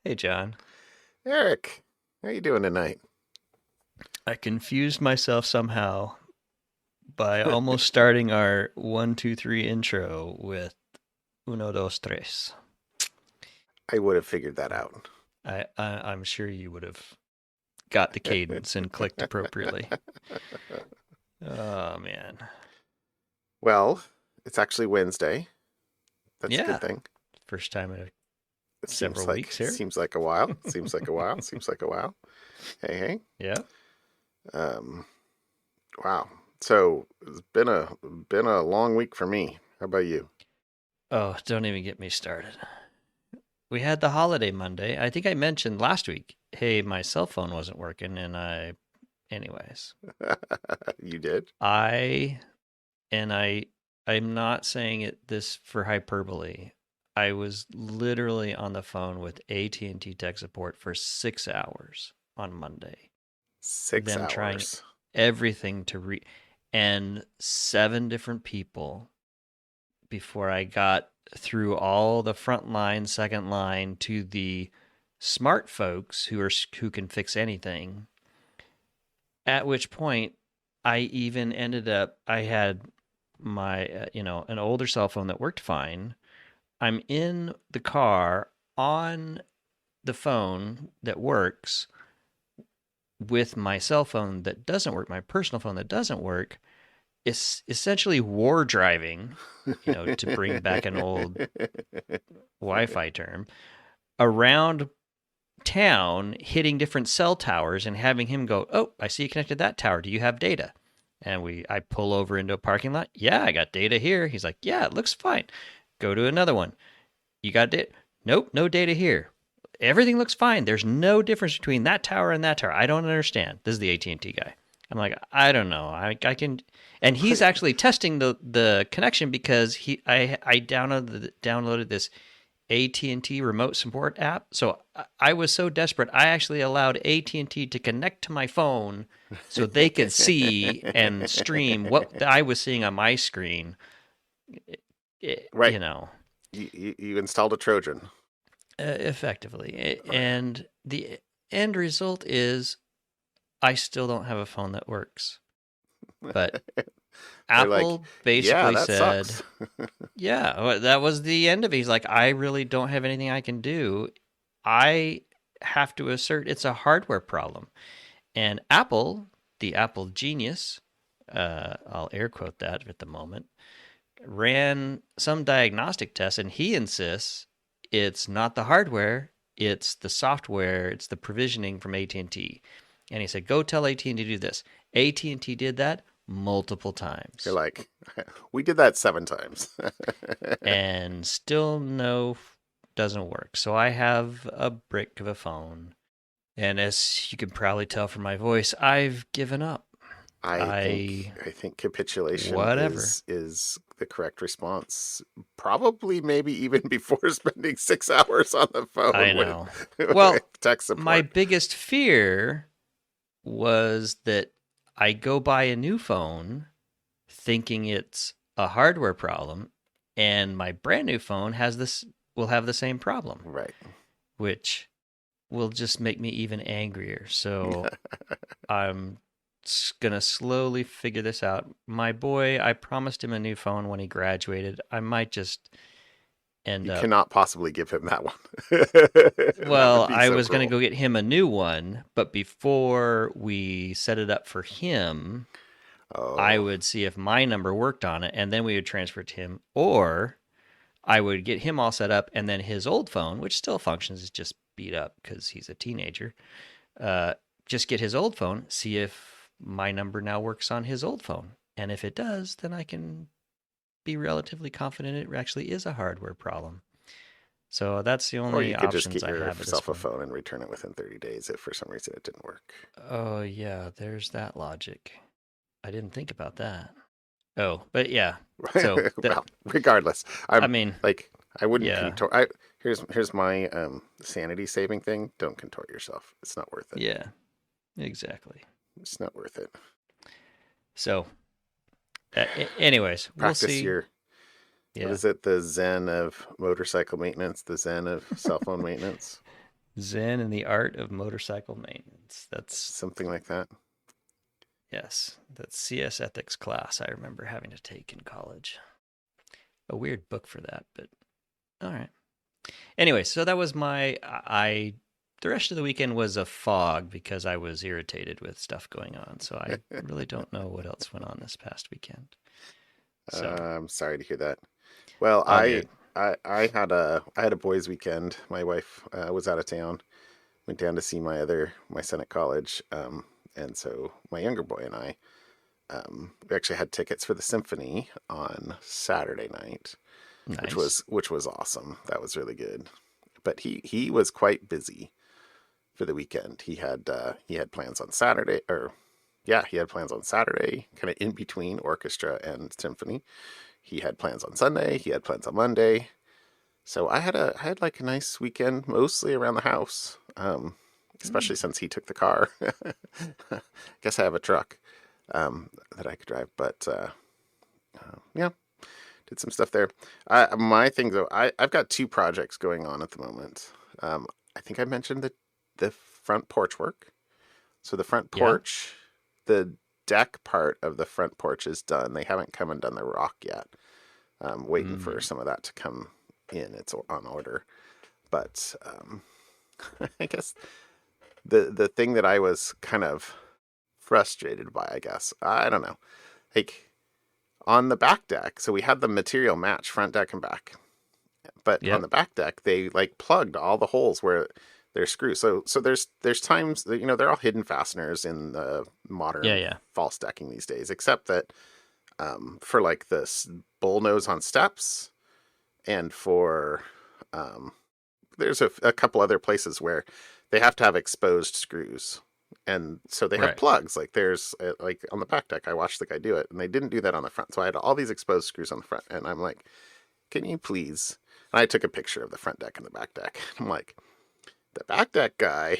Hey, John. Eric, how you doing tonight? I confused myself somehow by almost starting our 1, 2, 3 intro with uno, dos, tres. I would have figured that out. I'm sure you would have got the cadence and clicked appropriately. Oh, man. Well, it's actually Wednesday. That's a good Yeah. thing. First time in It several seems like weeks here. seems like a while. Seems like a while. Seems like a while. Hey, hey. Yeah. Um, wow. So it's been a long week for me. How about you? Oh, don't even get me started. We had the holiday Monday. I think I mentioned last week, hey, my cell phone wasn't working. Anyways, You did? I and I'm not saying it this for hyperbole. I was literally on the phone with AT&T tech support for 6 hours on Monday. Six Them trying hours. everything to and seven different people before I got through all the front line, second line to the smart folks who can fix anything. At which point I even ended up I had my an older cell phone that worked fine. I'm in the car on the phone that works with my cell phone that doesn't work, my personal phone that doesn't work. It's essentially war driving, to bring back an old Wi-Fi term, around town, hitting different cell towers and having him go, "Oh, I see you connected to that tower. Do you have data?" And I pull over into a parking lot. "Yeah, I got data here." He's like, "Yeah, it looks fine." Go to another one. "You got data?" "Nope, no data here." "Everything looks fine. There's no difference between that tower and that tower." "I don't understand." This is the AT&T guy. I'm like, "I don't know. I can," and he's actually testing the connection because I downloaded this AT&T remote support app. So I was so desperate, I actually allowed AT&T to connect to my phone so they could see and stream what I was seeing on my screen. Right. You know, You installed a Trojan. effectively. And the end result is I still don't have a phone that works. But They're like, Apple yeah, basically that said, sucks. yeah, that was the end of it. He's like, I really don't have anything I can do. I have to assert it's a hardware problem. And Apple, the Apple genius, I'll air quote that at the moment, ran some diagnostic tests, and he insists it's not the hardware, it's the software, it's the provisioning from AT&T. And he said, go tell AT&T to do this. AT&T did that multiple You're times like, we did that 7 times. and still no, doesn't work. So I have a brick of a phone. And as you can probably tell from my voice, I've given up. I think I, I think capitulation whatever. is the correct response. Probably, maybe even before spending 6 hours on the I phone with, know. with Well, tech my support. biggest fear was that I go buy a new phone thinking it's a hardware problem, and my brand new phone will have the same problem, Right. which will just make me even angrier. So I'm gonna slowly figure this out. My boy, I promised him a new phone when he graduated. I might just end You up. cannot possibly give him that one. That would Well, be I so was gonna cruel. go get him a new one, but before we set it up for him, I Oh, would see if my number worked on it, and then we would transfer it to him, or I would get him all set up, and then his old phone, which still functions, is just beat up because he's a teenager. Uh, just get his old phone, see if my number now works on his old phone. And if it does, then I can be relatively confident it actually is a hardware problem. So that's the or only you could just options get I have at this yourself a point. phone and return it within 30 days if for some reason it didn't work. Oh, yeah, there's that logic. I didn't think about that. Oh, but yeah. So that, Well, regardless, I I'm mean, like, I wouldn't yeah, contort. Here's my sanity saving thing. Don't contort yourself. It's not worth it. yeah, exactly. It's not worth it. So, anyways, we'll Practice see. your, what Yeah. is it? The Zen of motorcycle maintenance, the Zen of cell phone maintenance. Zen and the Art of Motorcycle Maintenance. That's, something like that. yes, that's CS ethics class I remember having to take in college. A weird book for that, but all right. Anyway, so that was the rest of the weekend was a fog because I was irritated with stuff going on. So I really don't know what else went on this past weekend. So, I'm sorry to hear that. Well, all good. I had a boys' weekend. My wife was out of town. Went down to see my son at college, and so my younger boy and I we actually had tickets for the symphony on Saturday night, Nice. which was awesome. That was really good. But he was quite busy for the weekend. He had plans on Saturday, or yeah, he had plans on Saturday, kind of in between orchestra and symphony. He had plans on Sunday. He had plans on Monday. So I had like a nice weekend, mostly around the house. Especially since he took the car. Guess I have a truck that I could drive, but yeah, did some stuff there. My thing though, I've got two projects going on at the moment. I think I mentioned the front porch work. So the front Yeah. porch, the deck part of the front porch is done. They haven't come and done the rock yet. Waiting for Mm. some of that to come in. It's on order, but I guess the thing that I was kind of frustrated by, I guess, I don't know, like on the back deck. So we had the material match front deck and back, but on Yep. the back deck they like plugged all the holes where there's screws. So there's times that, they're all hidden fasteners in the Yeah. modern Yeah. false decking these days, except that for like this bull nose on steps and for um, there's a couple other places where they have to have exposed screws, and so they have Right. plugs. Like there's like on the back deck, I watched the guy do it, and they didn't do that on the front. So I had all these exposed screws on the front, and I'm like, "Can you please?" And I took a picture of the front deck and the back deck. I'm like, "The back deck guy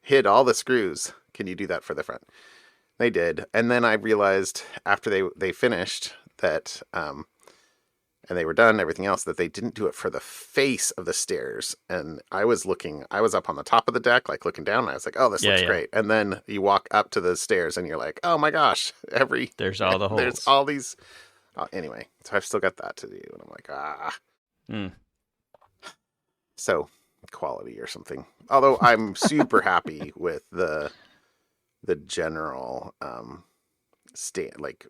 hid all the screws. Can you do that for the front?" They did, and then I realized after they finished that and they were done, everything else, that they didn't do it for the face of the stairs. And I was up on the top of the deck, like looking down, and I was like, oh, this Yeah. looks Yeah. great. And then you walk up to the stairs and you're like, oh my gosh, There's all the there's holes. all these. Anyway, so I've still got that to do. And I'm like, Mm. so quality or something. Although I'm super happy with the general stand, like,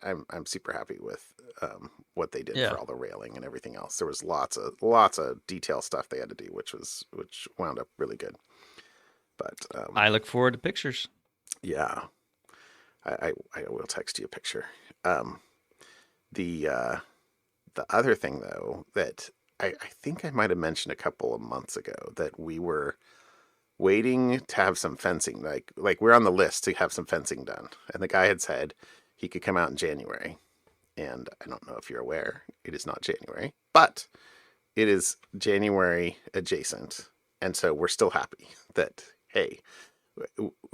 I'm super happy with what they did Yeah. for all the railing and everything else. There was lots of detail stuff they had to do, which wound up really good. But I look forward to pictures. yeah, I will text you a picture. Um, the the other thing though that I think I might have mentioned a couple of months ago that we were waiting to have some fencing, like we're on the list to have some fencing done, and the guy had said he could come out in January. And I don't know if you're aware, it is not January, but it is January adjacent. And so we're still happy that, hey,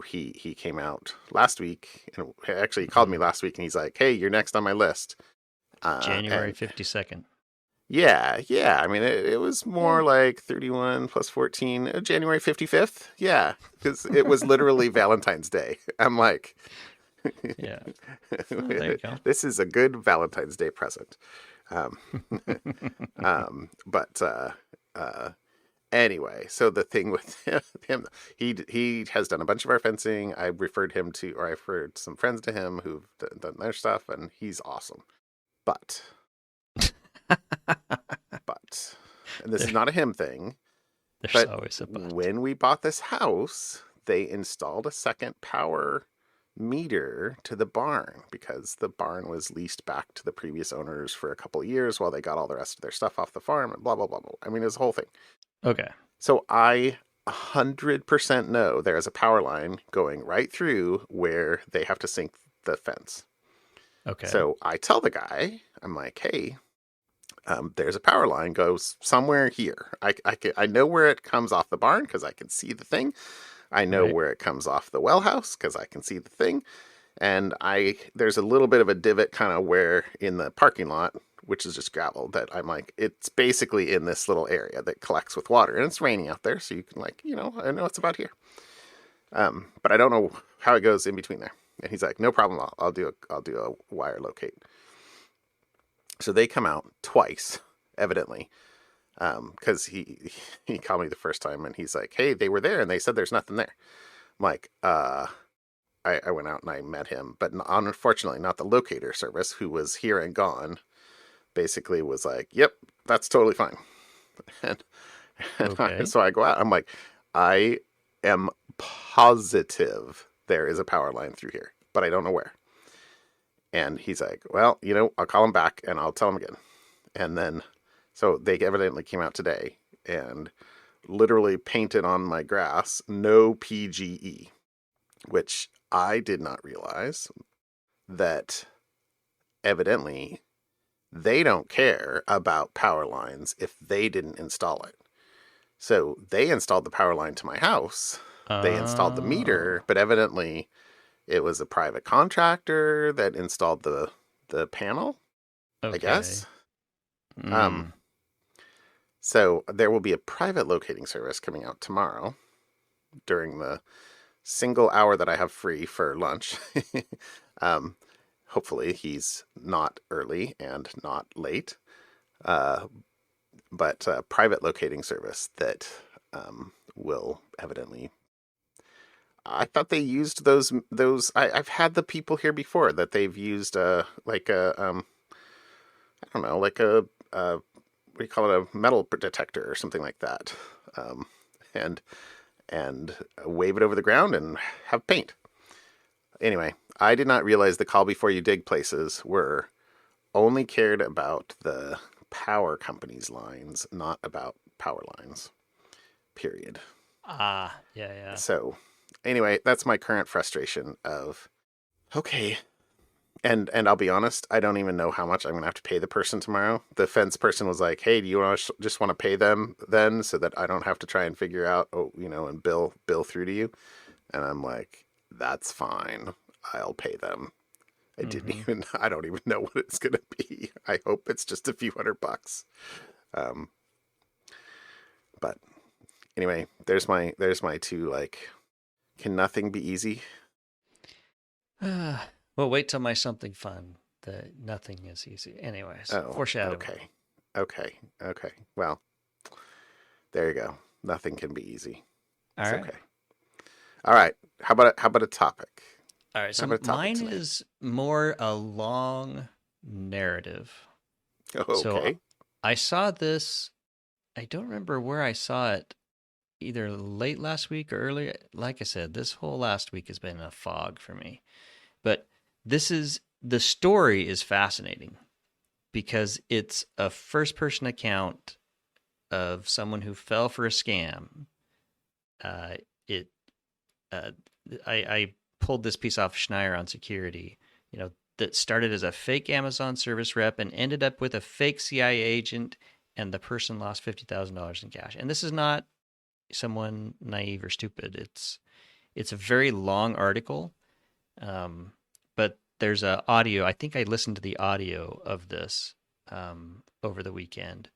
he came out last week. And actually, he called me Mm. last week and he's like, hey, you're next on my list. January And 52nd. yeah. I mean, it was Yeah. more like 31 plus 14, January 55th. Yeah, because it was literally Valentine's Day. I'm like, Yeah. Oh, there you go. this is a good Valentine's Day present. Um, but uh, anyway, so the thing with him, he has done a bunch of our fencing. I referred him to, or I referred some friends to him who've done their stuff, and he's awesome. But, but, and this There, is not a him thing, there's but always a but. when we bought this house, they installed a second power meter to the barn because the barn was leased back to the previous owners for a couple of years while they got all the rest of their stuff off the farm and blah blah blah blah. I mean, it was a whole thing. Okay. So I 100% know there is a power line going right through where they have to sink the fence. Okay. So I tell the guy, I'm like, hey, there's a power line goes somewhere here. I know where it comes off the barn because I can see the thing. I know Right. where it comes off the well house because I can see the thing. And there's a little bit of a divot kind of where in the parking lot which is just gravel, that I'm like, it's basically in this little area that collects with water, and it's raining out there, so you can like, I know it's about here. But I don't know how it goes in between there. And he's like, no problem, I'll do a wire locate. So they come out twice, evidently, because he called me the first time and he's like, hey, they were there and they said there's nothing there. I'm like, I went out and I met him, but unfortunately not the locator service, who was here and gone. Basically was like, yep, that's totally fine. And Okay. so I go out. I'm like, I am positive there is a power line through here, but I don't know where. And he's like, well, I'll call him back and I'll tell him again. And then, so they evidently came out today and literally painted on my grass, no PGE, which I did not realize that evidently they don't care about power lines if they didn't install it. So they installed the power line to my house. They installed the Oh, meter, but evidently it was a private contractor that installed the panel, I okay. guess. Um, Mm. so there will be a private locating service coming out tomorrow during the single hour that I have free for lunch. um, hopefully he's not early and not late. Uh, but private locating service that will evidently. I thought they used those. I've had the people here before that they've used like a I don't know, like a what do you call it, a metal detector or something like that, um, and and wave it over the ground and have paint. Anyway, I did not realize the call before you dig places were only cared about the power company's lines, not about power lines. Period. Yeah, yeah. So, anyway, that's my current frustration of okay. And I'll be honest, I don't even know how much I'm gonna have to pay the person tomorrow. The fence person was like, "Hey, do you just want to pay them then, so that I don't have to try and figure out, and bill through to you?" And I'm like, "That's fine. I'll pay them." Mm-hmm. I don't even know what it's gonna be. I hope it's just a few $100. Um, but anyway, there's my two, like, can nothing be easy? Well, wait till my something fun. The nothing is easy. Anyways, Oh, foreshadowing. okay. Okay. Well, there you go. Nothing can be easy. All It's right. okay. All right. How about a topic? All right. How So about a topic mine tonight? is more a long narrative. So Okay. I saw this. I don't remember where I saw it, either late last week or early. Like I said, this whole last week has been a fog for me. But the story is fascinating because it's a first person account of someone who fell for a scam. Uh, it uh, I pulled this piece off Schneier on security. That started as a fake Amazon service rep and ended up with a fake CIA agent, and the person lost $50,000 in cash. And this is not someone naive or stupid. It's a very long article, um, but there's a audio. I think I listened to the audio of this over the weekend.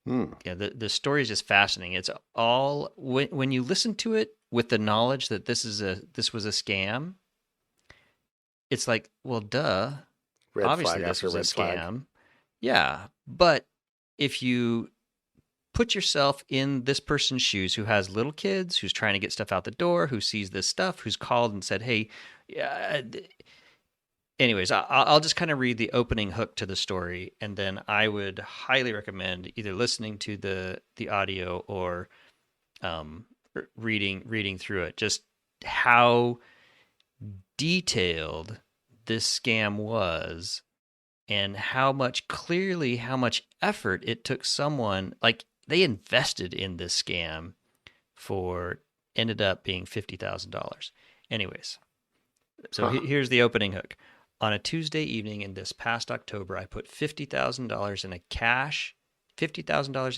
Hmm. Yeah, the story is just fascinating. It's all when you listen to it with the knowledge that this was a scam. It's like, well, duh. Red Obviously, flag this after was a red flag. scam. Yeah, but if you put yourself in this person's shoes who has little kids, who's trying to get stuff out the door, who sees this stuff, who's called and said, "Hey, yeah." Anyways, I'll just kind of read the opening hook to the story, and then I would highly recommend either listening to the audio or um, reading through it. Just how detailed this scam was, and how much effort it took someone like they invested in this scam for ended up being $50,000. Anyways, so Huh. here's the opening hook. On a Tuesday evening in this past October, I put $50,000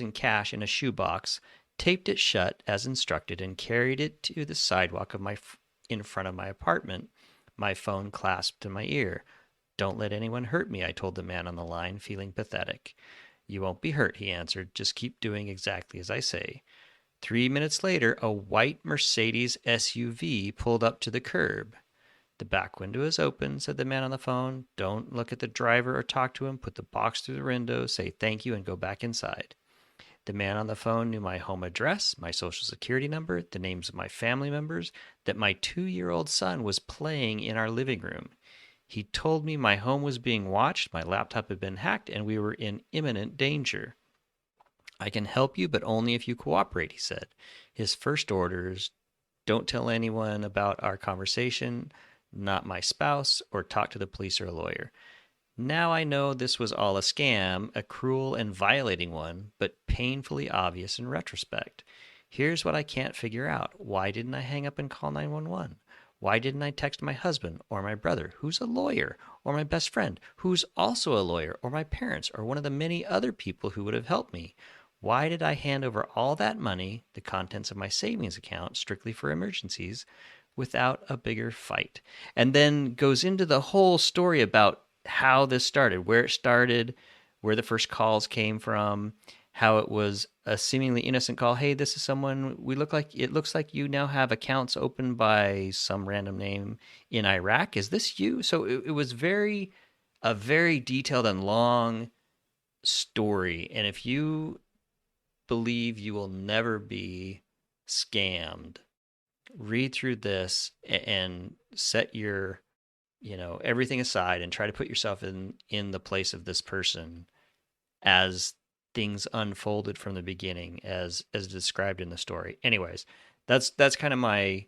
in cash in a shoebox, taped it shut as instructed, and carried it to the sidewalk in front of my apartment, my phone clasped to my ear. Don't let anyone hurt me, I told the man on the line, feeling pathetic. You won't be hurt, he answered. Just keep doing exactly as I say. 3 minutes later, a white Mercedes SUV pulled up to the curb. The back window is open, said the man on the phone. Don't look at the driver or talk to him. Put the box through the window, say thank you, and go back inside. The man on the phone knew my home address, my social security number, the names of my family members, that my 2-year-old son was playing in our living room. He told me my home was being watched, my laptop had been hacked, and we were in imminent danger. I can help you, but only if you cooperate, he said. His first orders: don't tell anyone about our conversation, not my spouse, or talk to the police or a lawyer. Now I know this was all a scam, a cruel and violating one, but painfully obvious in retrospect. Here's what I can't figure out. Why didn't I hang up and call 911? Why didn't I text my husband or my brother, who's a lawyer, or my best friend, who's also a lawyer, or my parents, or one of the many other people who would have helped me? Why did I hand over all that money, the contents of my savings account, strictly for emergencies, without a bigger fight? And then goes into the whole story about how this started, where it started, where the first calls came from, how it was a seemingly innocent call. Hey, this is someone we look like. It looks like you now have accounts opened by some random name in Iraq. Is this you? So it was a very detailed and long story. And if you believe you will never be scammed, read through this and set your everything aside and try to put yourself in the place of this person as things unfolded from the beginning as described in the story. Anyways, that's kind of my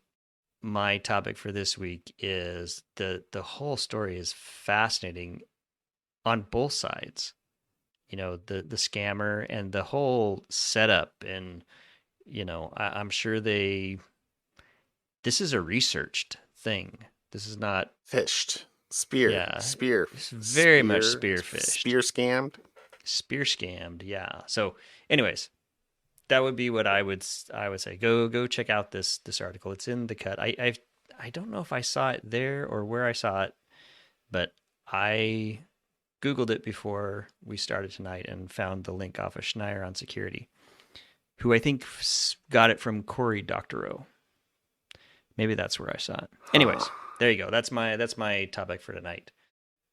topic for this week. Is the whole story is fascinating on both sides. The scammer and the whole setup. And I'm sure this is a researched thing. This is not Fished. yeah, it's very much spearfished. Spear scammed, yeah. So anyways, that would be what I would say. Go check out this article. It's in the cut. I don't know if I saw it there or where I saw it, but I Googled it before we started tonight and found the link off of Schneier on security, who I think got it from Cory Doctorow. Maybe that's where I saw it. Anyways, there you go. That's my topic for tonight.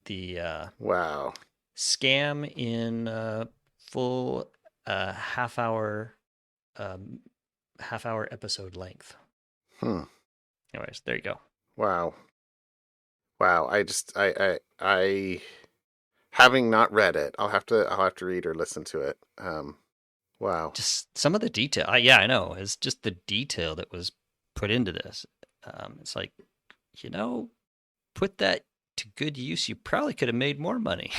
The wow, scam in full half hour episode length. Anyways, there you go. Wow. I having not read it, I'll have to read or listen to it. Wow. Just some of the detail. Yeah, I know. It's just the detail that was put into this. It's like, put that to good use. You probably could have made more money.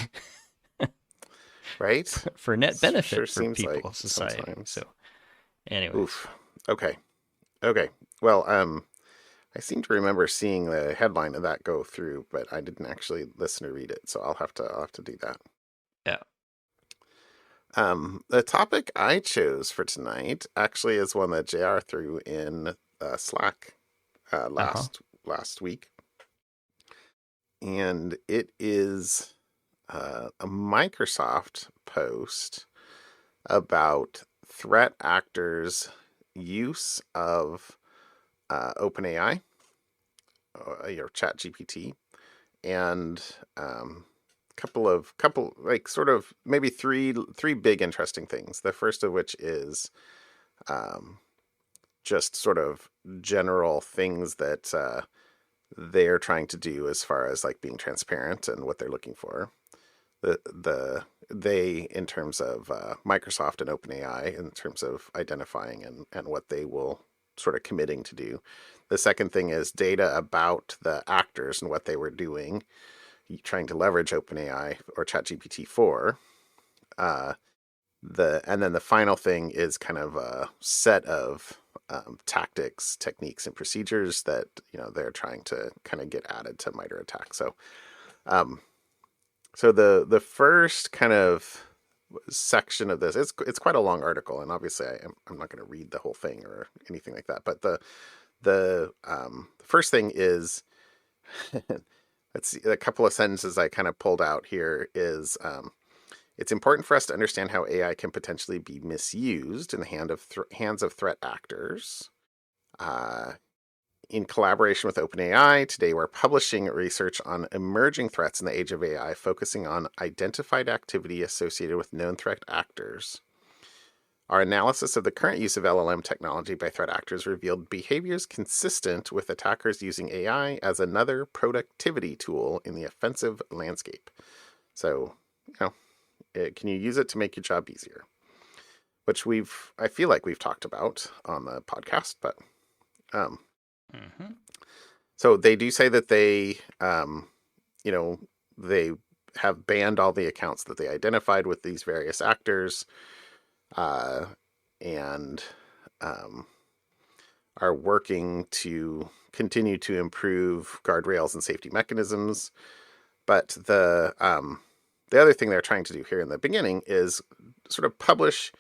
Right? For net benefit sure for people, like society. Sometimes. So, anyway. Oof. Okay. Well, I seem to remember seeing the headline of that go through, but I didn't actually listen or read it, so I'll have to do that. Yeah. The topic I chose for tonight actually is one that JR threw in Slack last week, and it is a Microsoft post about threat actors' use of OpenAI or ChatGPT, and couple like sort of maybe three big interesting things. The first of which is just sort of general things that they're trying to do as far as like being transparent and what they're looking for. They in terms of Microsoft and OpenAI in terms of identifying and what they will sort of committing to do. The second thing is data about the actors and what they were doing, trying to leverage OpenAI or ChatGPT for. And then the final thing is kind of a set of tactics, techniques, and procedures that they're trying to kind of get added to MITRE ATT&CK. So the first kind of section of this, it's quite a long article, and obviously I'm not going to read the whole thing or anything like that. But the first thing is let's see, a couple of sentences I kind of pulled out here is it's important for us to understand how AI can potentially be misused in the hands of threat actors. Uh, in collaboration with OpenAI, today we're publishing research on emerging threats in the age of AI, focusing on identified activity associated with known threat actors. Our analysis of the current use of LLM technology by threat actors revealed behaviors consistent with attackers using AI as another productivity tool in the offensive landscape. So, can you use it to make your job easier? Which I feel like we've talked about on the podcast, but Mm-hmm. so they do say that they have banned all the accounts that they identified with these various actors, and are working to continue to improve guardrails and safety mechanisms. But the other thing they're trying to do here in the beginning is sort of publish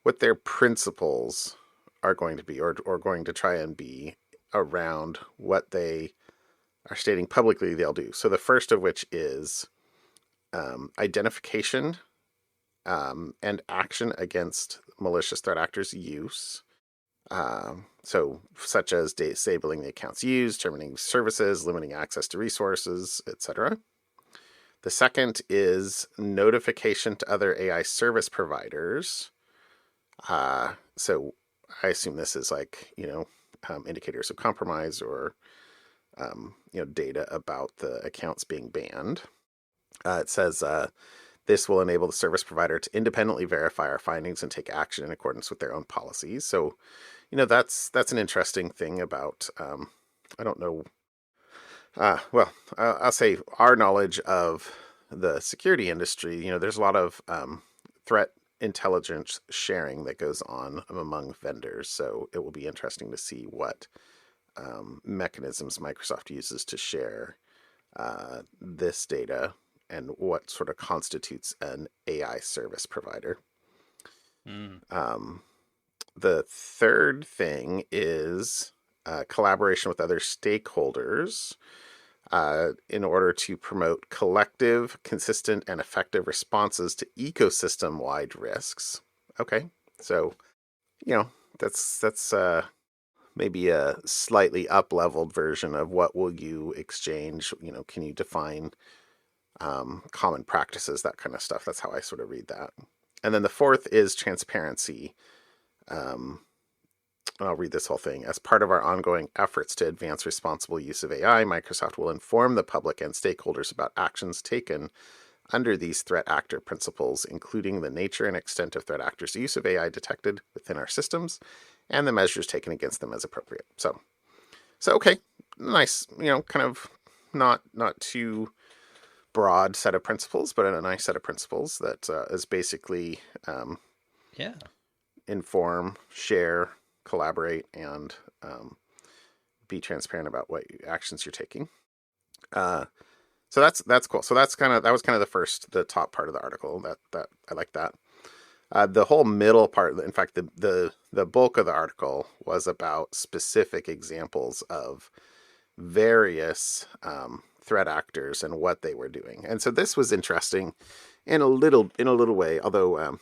what their principles are going to be, or going to try and be around what they are stating publicly they'll do. So the first of which is identification and action against malicious threat actors' use. So such as disabling the accounts used, terminating services, limiting access to resources, etc. The second is notification to other AI service providers. So I assume this is like, indicators of compromise, or, data about the accounts being banned. It says this will enable the service provider to independently verify our findings and take action in accordance with their own policies. So, that's an interesting thing about, I don't know. I'll say our knowledge of the security industry, there's a lot of threat intelligence sharing that goes on among vendors. So it will be interesting to see what mechanisms Microsoft uses to share this data, and what sort of constitutes an AI service provider. The third thing is collaboration with other stakeholders in order to promote collective, consistent, and effective responses to ecosystem-wide risks. Okay, so that's maybe a slightly up-leveled version of what will you exchange. Can you define common practices, that kind of stuff. That's how I sort of read that. And then the fourth is transparency. I'll read this whole thing. As part of our ongoing efforts to advance responsible use of AI, Microsoft will inform the public and stakeholders about actions taken under these threat actor principles, including the nature and extent of threat actors' use of AI detected within our systems and the measures taken against them as appropriate. So okay, nice, kind of not too broad set of principles, but a nice set of principles that is basically inform, share, collaborate, and be transparent about what actions you're taking. So that's cool. So that was kind of the top part of the article. That I like that. The whole middle part, in fact, the bulk of the article was about specific examples of various threat actors and what they were doing. And so this was interesting in a little way, although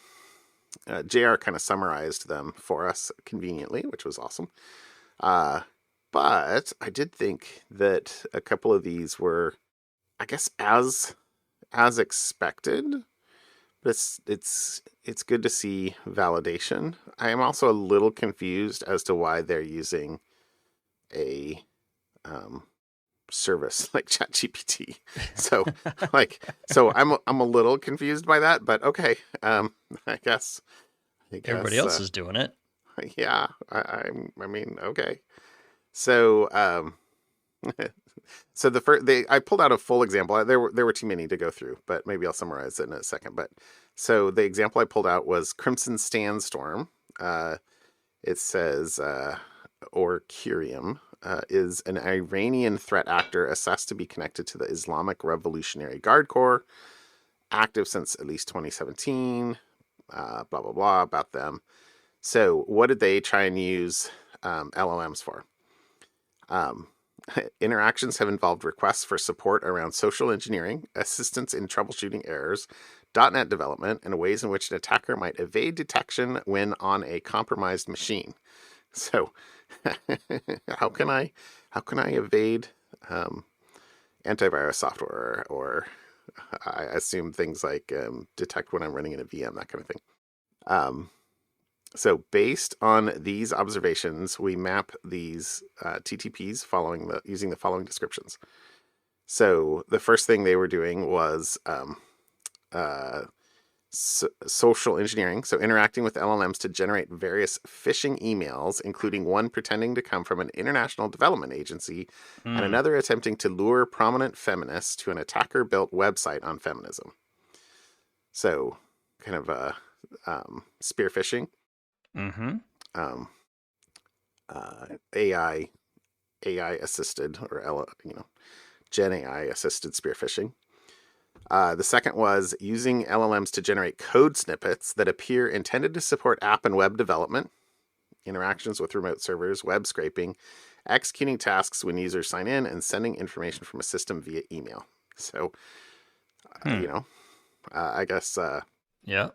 JR kind of summarized them for us conveniently, which was awesome. But I did think that a couple of these were, I guess, as expected. But it's good to see validation. I am also a little confused as to why they're using a service like ChatGPT. So I'm a little confused by that, but okay. I guess everybody else is doing it. Yeah, I mean, okay. So so I pulled out a full example. There were too many to go through, but maybe I'll summarize it in a second. But so the example I pulled out was Crimson Sandstorm. It says or Curium is an Iranian threat actor assessed to be connected to the Islamic Revolutionary Guard Corps, active since at least 2017. Blah blah blah about them. So what did they try and use LLMs for? Interactions have involved requests for support around social engineering, assistance in troubleshooting errors, .NET development, and ways in which an attacker might evade detection when on a compromised machine. So, how can I evade antivirus software, or I assume things like detect when I'm running in a VM, that kind of thing. So based on these observations, we map these TTPs using the following descriptions. So the first thing they were doing was social engineering, so interacting with LLMs to generate various phishing emails, including one pretending to come from an international development agency and another attempting to lure prominent feminists to an attacker-built website on feminism. So kind of spear phishing. Mm-hmm. AI assisted, or Gen AI assisted spear phishing. The second was using LLMs to generate code snippets that appear intended to support app and web development, interactions with remote servers, web scraping, executing tasks when users sign in, and sending information from a system via email. So, I guess yeah,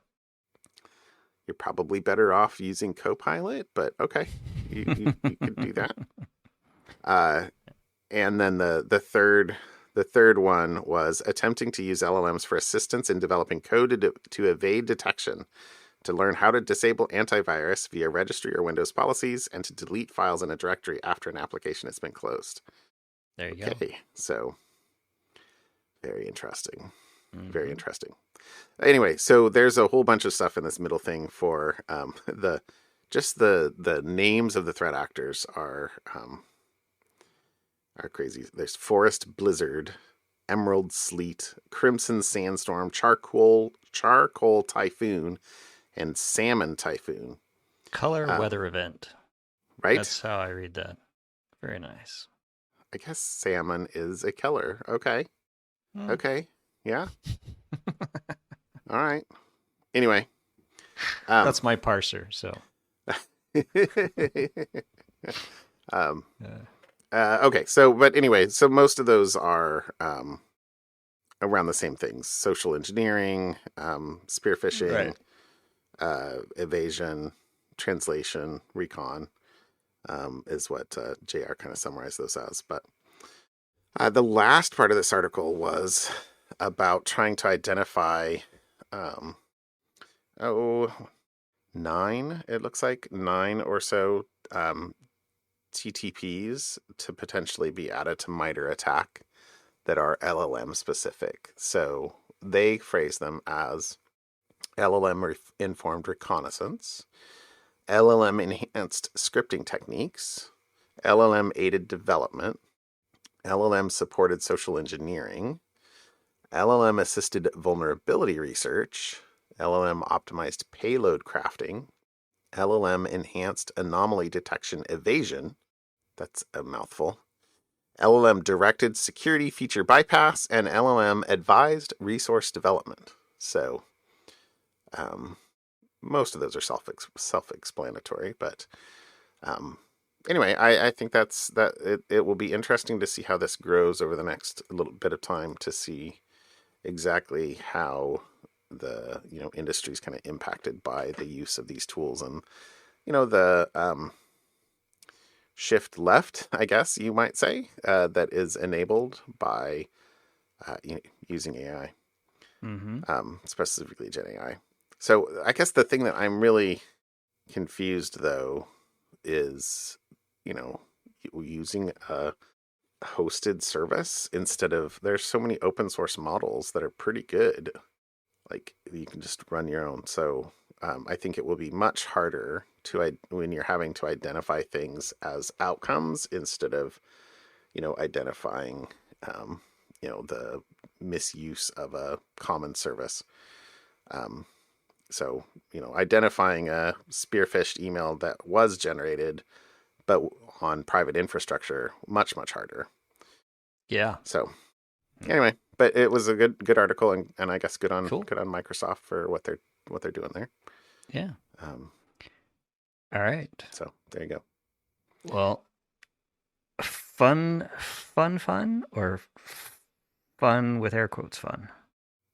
you're probably better off using Copilot, but okay, you could do that. And then the third one was attempting to use LLMs for assistance in developing code to evade detection, to learn how to disable antivirus via registry or Windows policies, and to delete files in a directory after an application has been closed. There you go. Okay, so very interesting. Mm-hmm. Very interesting. Anyway, so there's a whole bunch of stuff in this middle thing for the names of the threat actors are crazy. There's Forest Blizzard, Emerald Sleet, Crimson Sandstorm, Charcoal Typhoon, and Salmon Typhoon. Color weather event. Right? That's how I read that. Very nice. I guess salmon is a color. Okay. Okay. Yeah. All right. Anyway. That's my parser, so. Okay, so, but anyway, so most of those are around the same things: social engineering, spear phishing, evasion, translation, recon, is what JR kind of summarized those as. But the last part of this article was about trying to identify, it looks like 9 or so TTPs to potentially be added to MITRE ATT&CK that are LLM specific. So they phrase them as LLM informed reconnaissance, LLM enhanced scripting techniques, LLM aided development, LLM supported social engineering, LLM assisted vulnerability research, LLM optimized payload crafting, LLM enhanced anomaly detection evasion. That's a mouthful. LLM directed security feature bypass, and LLM advised resource development. So, most of those are self-explanatory, but anyway, I think it will be interesting to see how this grows over the next little bit of time, to see exactly how the industry is kind of impacted by the use of these tools, and the shift left, I guess you might say, that is enabled by using AI, specifically Gen AI. So I guess the thing that I'm really confused, though, is using a hosted service instead of, there's so many open source models that are pretty good, like you can just run your own. So I think it will be much harder when you're having to identify things as outcomes instead of identifying the misuse of a common service. So identifying a spearphished email that was generated but on private infrastructure, much harder. Yeah. So anyway, but it was a good article, and I guess good on Microsoft for what they're doing there. Yeah. All right. So there you go. Well, fun, or fun with air quotes fun?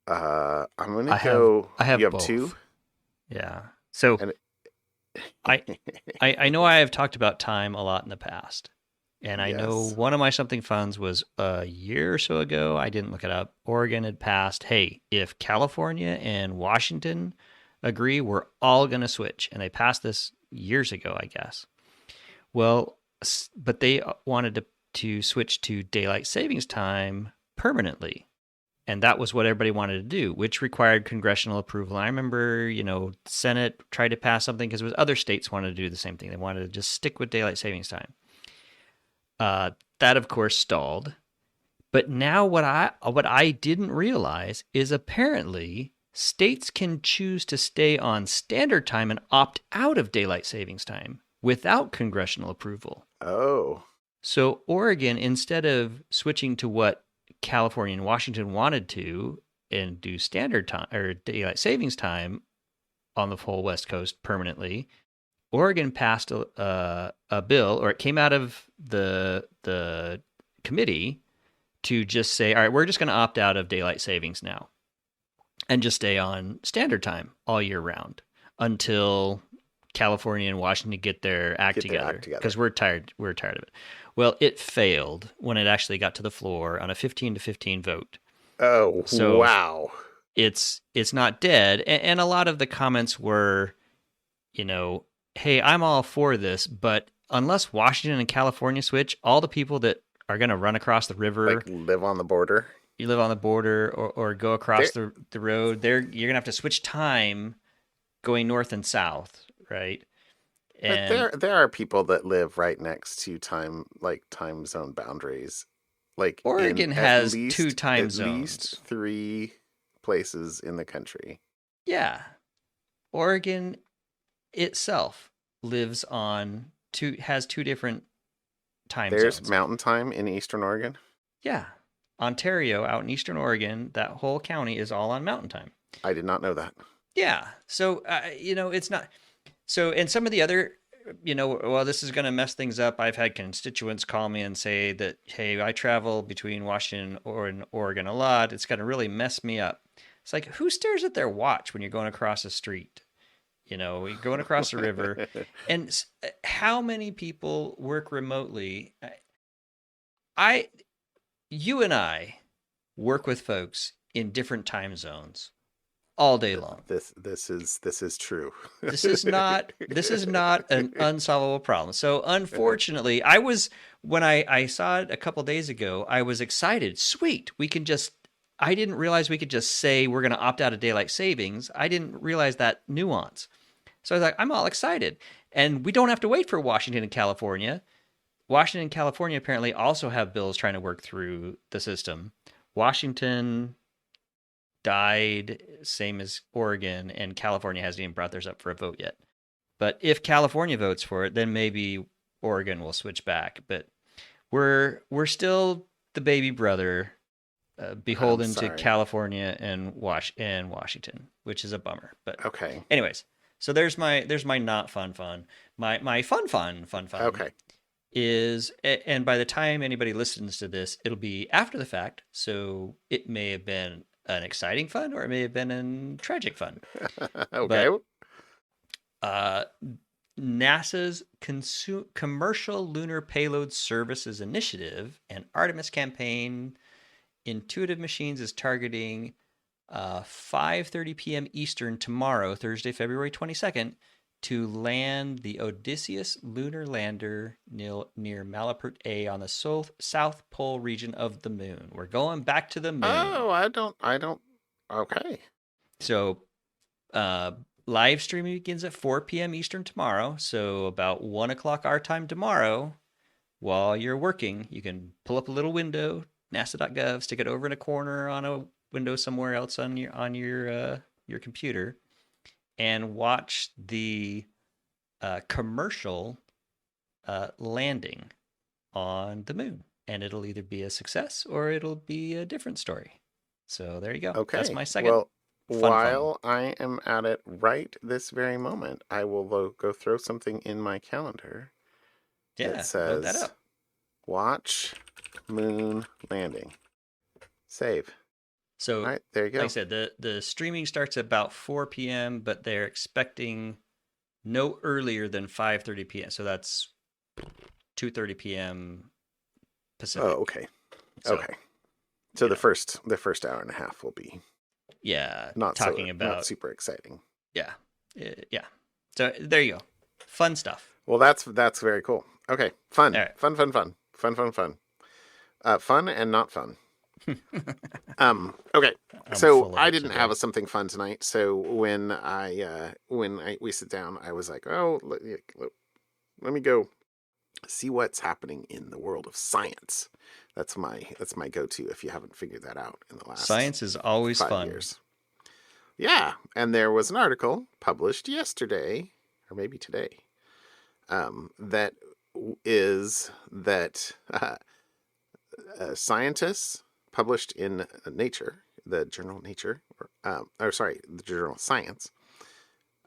I'm gonna I have go. I You have have two, both. Yeah. So and I I know I have talked about time a lot in the past. And I know yes. one of my something funds was a year or so ago. I didn't look it up. Oregon had passed, hey, if California and Washington agree, we're all going to switch. And they passed this years ago, I guess. Well, but they wanted to switch to daylight savings time permanently. And that was what everybody wanted to do, which required congressional approval. And I remember, Senate tried to pass something because other states wanted to do the same thing. They wanted to just stick with daylight savings time. That of course stalled. But now what I didn't realize is apparently states can choose to stay on standard time and opt out of daylight savings time without congressional approval. Oh, So Oregon, instead of switching to what California and Washington wanted to and do standard time or daylight savings time on the whole West Coast permanently, Oregon passed a bill, or it came out of the committee to just say, all right, we're just going to opt out of daylight savings now and just stay on standard time all year round until California and Washington get their act get their act together together. because we're tired. We're tired of it. Well, it failed when it actually got to the floor on a 15-15 vote. Oh, So wow. it's not dead, and a lot of the comments were, hey, I'm all for this, but unless Washington and California switch, all the people that are going to run across the Like river, live on the border. you live on the border, or go across There, the road, you're going to have to switch time going north and south, right? but And there are people that live right next to time zone boundaries, like in Oregon has two time at least zones. three places in the country. Yeah. Oregon itself lives on has two different time There's zones. mountain time in Eastern Oregon. Yeah. Ontario out in Eastern Oregon, that whole county is all on mountain time. I did not know that. Yeah. So, it's not. So, and some of the other, well, this is going to mess things up. I've had constituents call me and say that, hey, I travel between Washington and Oregon a lot. It's going to really mess me up. It's like, who stares at their watch when you're going across the street? You're going across the river. And how many people work remotely? I, you and I work with folks in different time zones all day long. This is true. This is not an unsolvable problem. So unfortunately, I was when I saw it a couple days ago, I was excited. Sweet, we can just. I didn't realize we could just say we're going to opt out of daylight savings. I didn't realize that nuance. So I was like, I'm all excited, and we don't have to wait for Washington and California. Washington and California apparently also have bills trying to work through the system. Washington died, same as Oregon, and California hasn't even brought theirs up for a vote yet. But if California votes for it, then maybe Oregon will switch back. But we're still the baby brother, I'm beholden to sorry. California and Washington, which is a bummer. But Okay. anyways, so there's my not fun. My fun Okay. is, and by the time anybody listens to this, it'll be after the fact. So it may have been an exciting fun, or it may have been a tragic fun. Okay. But uh, NASA's Commercial Lunar Payload Services Initiative and Artemis campaign, Intuitive Machines, is targeting 5:30 p.m. Eastern tomorrow, Thursday, February 22nd, to land the Odysseus lunar lander near Malapert A on the south pole region of the moon. We're going back to the moon. Oh, I don't. Okay. So, live streaming begins at 4 p.m. Eastern tomorrow. So, about 1 o'clock our time tomorrow, while you're working, you can pull up a little window, nasa.gov, stick it over in a corner on a window somewhere else on your computer, and watch the commercial landing on the moon. And it'll either be a success or it'll be a different story. So there you go. That's Okay. my second Well, fun. while I am at it right this very moment, I will go throw something in my calendar that Yeah, load that says up. Watch moon landing. Save. All So, right, there you like I go. said, the streaming starts at about 4 p.m., but they're expecting no earlier than 5:30 p.m. So that's 2:30 p.m. Oh, Pacific. okay. So, Okay. So you the know, first hour and a half will be yeah, not talking not about super exciting. yeah, yeah. So there you go, fun stuff. Well, that's very cool. Okay, All fun, right. fun, fun, fun, fun, fun, fun. Fun and not fun. Okay. I'm So full of I it didn't have today. a something fun tonight. So when we sit down, I was like, oh, let me go see what's happening in the world of science. That's my go-to if you haven't figured that out in the last Science is always 5 years. fun. Yeah, and there was an article published yesterday, or maybe today, that is that scientists published in Nature, the journal Nature, or sorry, the journal Science,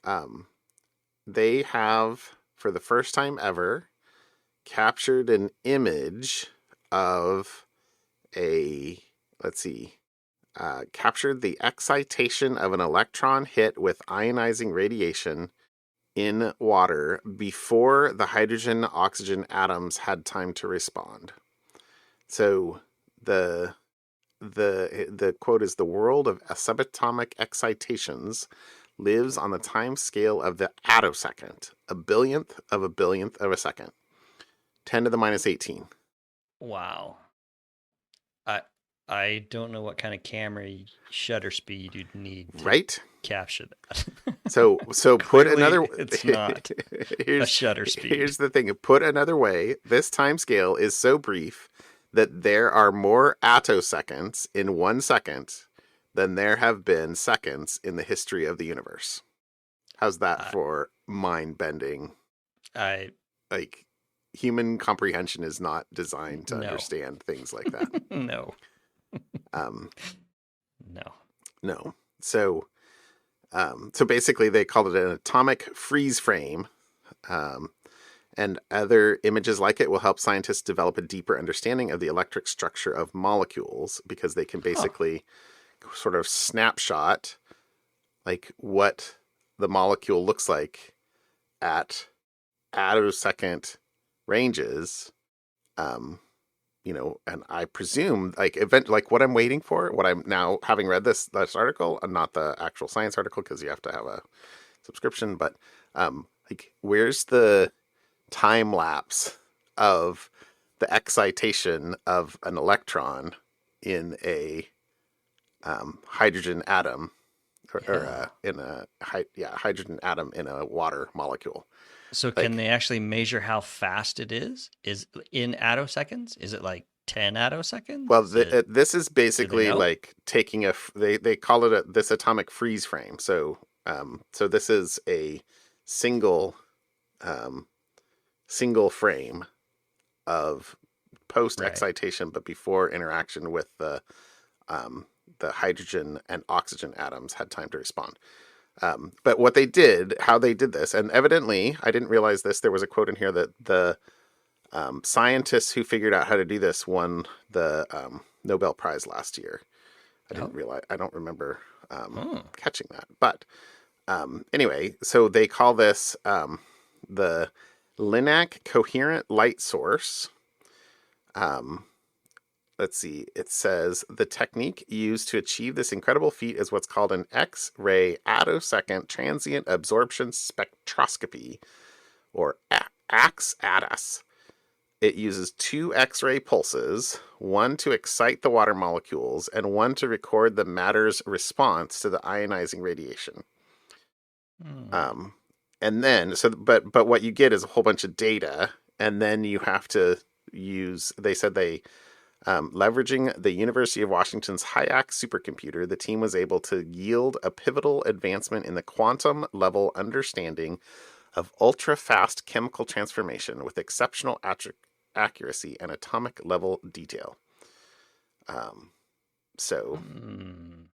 um, they have, for the first time ever, captured an image of a, let's see, captured the excitation of an electron hit with ionizing radiation in water before the hydrogen oxygen atoms had time to respond. So the the quote is, the world of subatomic excitations lives on the time scale of the attosecond, a billionth of a second, 10 to the minus 18. Wow. I I don't know what kind of camera shutter speed you'd need to Right? capture that. So put Clearly, another it's not a here's shutter speed. here's the thing. Put another way, this time scale is so brief that there are more attoseconds in 1 second than there have been seconds in the history of the universe. How's that I for mind bending? I Like, human comprehension is not designed to no. understand things like that. No. Um, No. no. So basically, they called it an atomic freeze frame. Um, and other images like it will help scientists develop a deeper understanding of the electric structure of molecules, because they can Huh. basically sort of snapshot like what the molecule looks like at attosecond ranges. Um, and I presume like what I'm waiting for, what I'm now, having read this article, and not the actual science article because you have to have a subscription, but like, where's the time lapse of the excitation of an electron in a hydrogen atom, or Yeah. in a hydrogen atom in a water molecule? So can Like, they actually measure how fast it is? Is in attoseconds? Is it like 10 attoseconds? well, Is it this is do they basically know? like taking they call it this atomic freeze frame. So this is a single um, single frame of post Right. excitation, but before interaction with the hydrogen and oxygen atoms had time to respond. But how they did this, and evidently, I didn't realize this. There was a quote in here that the scientists who figured out how to do this won the Nobel Prize last year. Oh. I don't remember Hmm. catching that. But anyway, so they call this the LINAC coherent light source. Um, let's see, it says the technique used to achieve this incredible feat is what's called an X-ray attosecond transient absorption spectroscopy, or AX-ATOS. It uses two X-ray pulses, one to excite the water molecules and one to record the matter's response to the ionizing radiation. Hmm. Um, and then, but what you get is a whole bunch of data, and then you have to use. They said leveraging the University of Washington's HIAC supercomputer, the team was able to yield a pivotal advancement in the quantum level understanding of ultra fast chemical transformation with exceptional accuracy and atomic level detail. Um, so Hmm.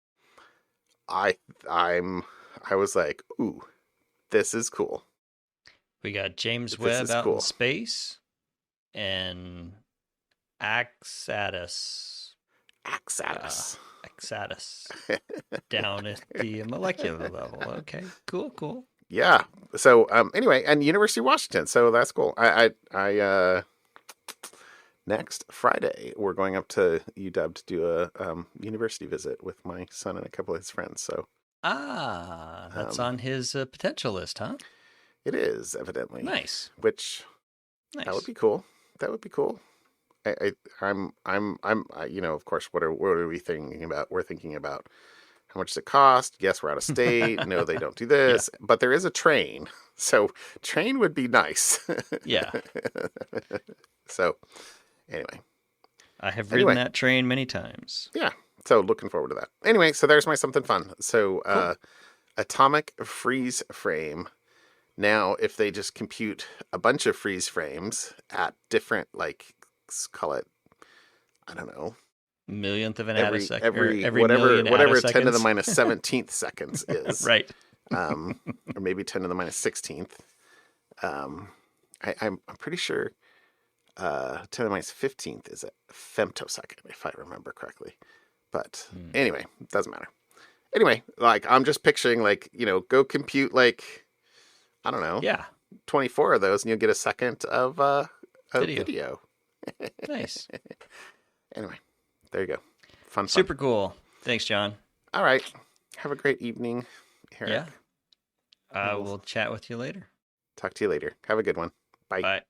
I I'm I was like, ooh, this is cool. We got James This Webb is out in cool. space and Axatus. Uh, Axatus. Axatus. Down at the molecular level. Okay, cool. Yeah. So anyway, and University of Washington. So that's cool. I next Friday we're going up to UW to do a university visit with my son and a couple of his friends. So that's um, on his potential list, huh? it is evidently, Nice. which that would Nice. be cool. That would be cool. Of course, what are we thinking about? We're thinking about how much does it cost? Yes, we're out of state. No, they don't do Yeah. this. But there is a train. So train would be nice. Yeah. So anyway. I have ridden Anyway. that train many times. Yeah. So looking forward to that. Anyway, so there's my something fun. So Cool. atomic freeze frame. Now, if they just compute a bunch of freeze frames at different, like, call it, I don't know, Millionth of an every attosecond, or every whatever million 10 to the attoseconds. minus 17th seconds is, Right. or maybe 10 to the minus 16th. I'm pretty sure 10 to the minus 15th is a femtosecond, if I remember correctly. But anyway, it doesn't matter. Anyway, like, I'm just picturing, like, go compute, like, I don't know, Yeah. 24 of those, and you'll get a second of video. Nice. Anyway, there you go. Fun. Super cool. Thanks, John. All right. Have a great evening, Eric. Yeah. We'll chat with you later. Talk to you later. Have a good one. Bye. Bye.